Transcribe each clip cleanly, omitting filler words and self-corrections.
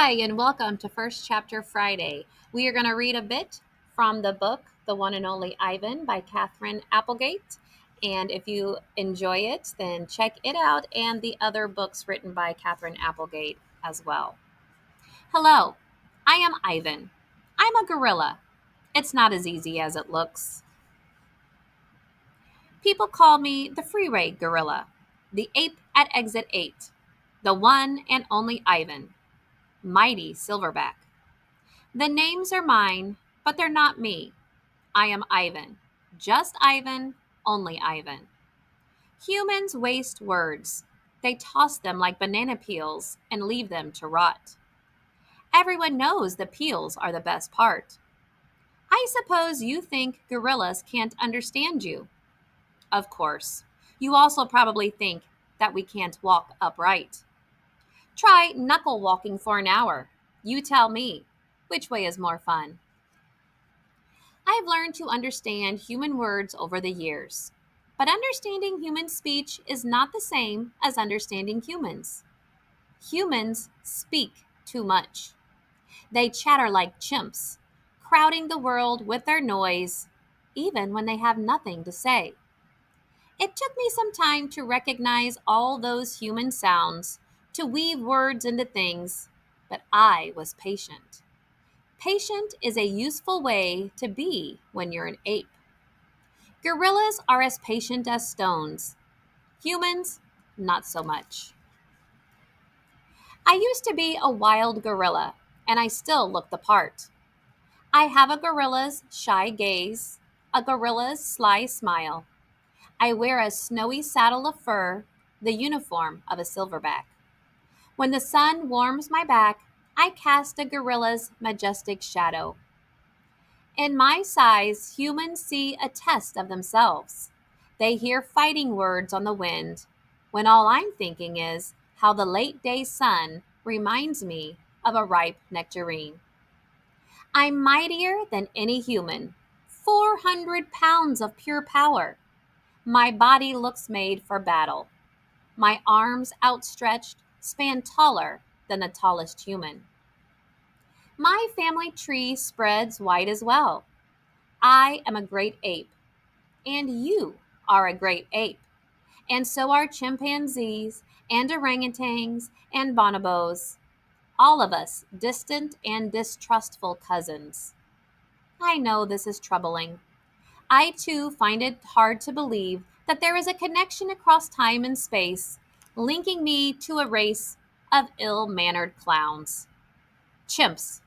Hi, and welcome to First Chapter Friday. We are going to read a bit from the book, The One and Only Ivan by Catherine Applegate. And if you enjoy it, then check it out and the other books written by Catherine Applegate as well. Hello, I am Ivan. I'm a gorilla. It's not as easy as it looks. People call me the Freeway Gorilla, the ape at exit 8, the one and only Ivan, mighty Silverback. The names are mine, but they're not me. I am Ivan. Just Ivan, only Ivan. Humans waste words. They toss them like banana peels and leave them to rot. Everyone knows the peels are the best part. I suppose you think gorillas can't understand you. Of course. You also probably think that we can't walk upright. Try knuckle walking for an hour. You tell me, which way is more fun? I have learned to understand human words over the years. But understanding human speech is not the same as understanding humans. Humans speak too much. They chatter like chimps, crowding the world with their noise, even when they have nothing to say. It took me some time to recognize all those human sounds, to weave words into things, but I was patient. Patient is a useful way to be when you're an ape. Gorillas are as patient as stones. Humans, not so much. I used to be a wild gorilla, and I still look the part. I have a gorilla's shy gaze, a gorilla's sly smile. I wear a snowy saddle of fur, the uniform of a silverback. When the sun warms my back, I cast a gorilla's majestic shadow. In my size, humans see a test of themselves. They hear fighting words on the wind, when all I'm thinking is how the late day sun reminds me of a ripe nectarine. I'm mightier than any human, 400 pounds of pure power. My body looks made for battle. My arms outstretched span taller than the tallest human. My family tree spreads wide as well. I am a great ape, and you are a great ape, and so are chimpanzees and orangutans and bonobos, all of us distant and distrustful cousins. I know this is troubling. I too find it hard to believe that there is a connection across time and space linking me to a race of ill mannered clowns. Chimps.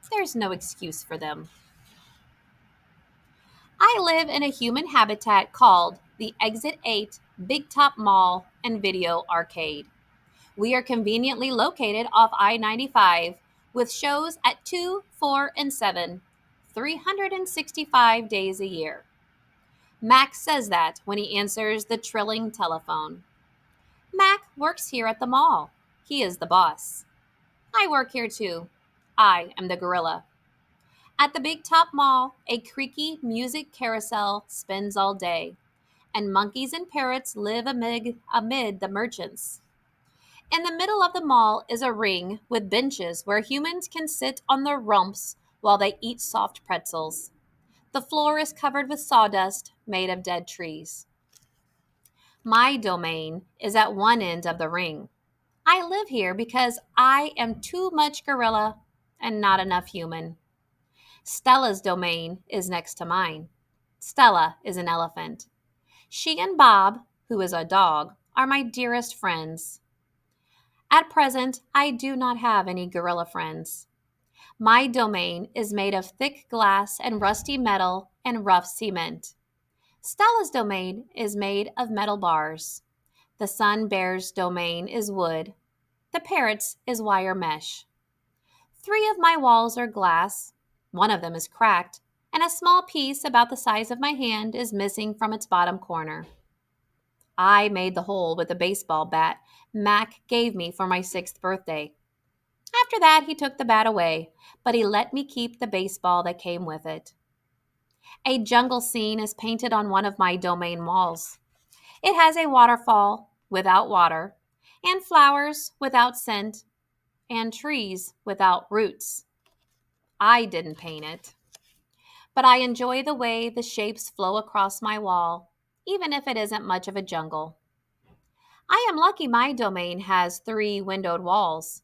There's no excuse for them. I live in a human habitat called the Exit 8 Big Top Mall and Video Arcade. We are conveniently located off I-95 with shows at 2, 4, and 7, 365 days a year. Max says that when he answers the trilling telephone. Mac works here at the mall. He is the boss. I work here too. I am the gorilla. At the Big Top Mall, a creaky music carousel spins all day, and monkeys and parrots live amid the merchants. In the middle of the mall is a ring with benches where humans can sit on their rumps while they eat soft pretzels. The floor is covered with sawdust made of dead trees. My domain is at one end of the ring. I live here because I am too much gorilla and not enough human. Stella's domain is next to mine. Stella is an elephant. She and Bob, who is a dog, are my dearest friends. At present, I do not have any gorilla friends. My domain is made of thick glass and rusty metal and rough cement. Stella's domain is made of metal bars. The sun bear's domain is wood. The parrot's is wire mesh. 3 of my walls are glass. One of them is cracked, and a small piece about the size of my hand is missing from its bottom corner. I made the hole with a baseball bat Mac gave me for my 6th birthday. After that, he took the bat away, but he let me keep the baseball that came with it. A jungle scene is painted on one of my domain walls. It has a waterfall without water and flowers without scent. and trees without roots. I didn't paint it, but I enjoy the way the shapes flow across my wall, even if it isn't much of a jungle. I am lucky my domain has 3 windowed walls.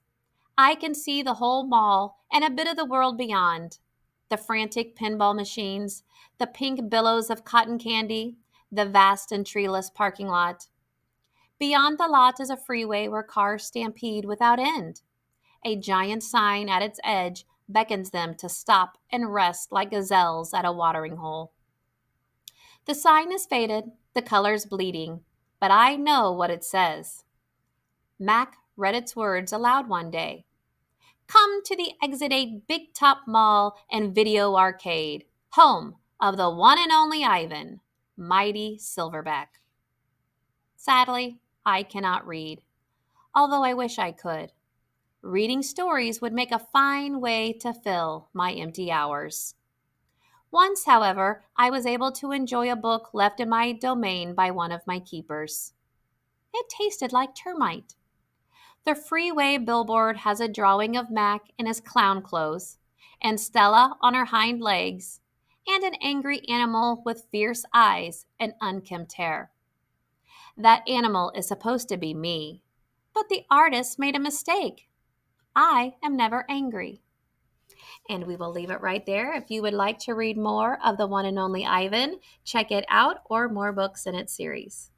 I can see the whole mall and a bit of the world beyond. The frantic pinball machines, the pink billows of cotton candy, the vast and treeless parking lot. Beyond the lot is a freeway where cars stampede without end. A giant sign at its edge beckons them to stop and rest like gazelles at a watering hole. The sign is faded, the colors bleeding, but I know what it says. Mac read its words aloud one day. Come to the Exit 8 Big Top Mall and Video Arcade, home of the one and only Ivan, mighty Silverback. Sadly, I cannot read, although I wish I could. Reading stories would make a fine way to fill my empty hours. Once, however, I was able to enjoy a book left in my domain by one of my keepers. It tasted like termite. The freeway billboard has a drawing of Mac in his clown clothes, and Stella on her hind legs, and an angry animal with fierce eyes and unkempt hair. That animal is supposed to be me, but the artist made a mistake. I am never angry. And we will leave it right there. If you would like to read more of the one and only Ivan, check it out or more books in its series.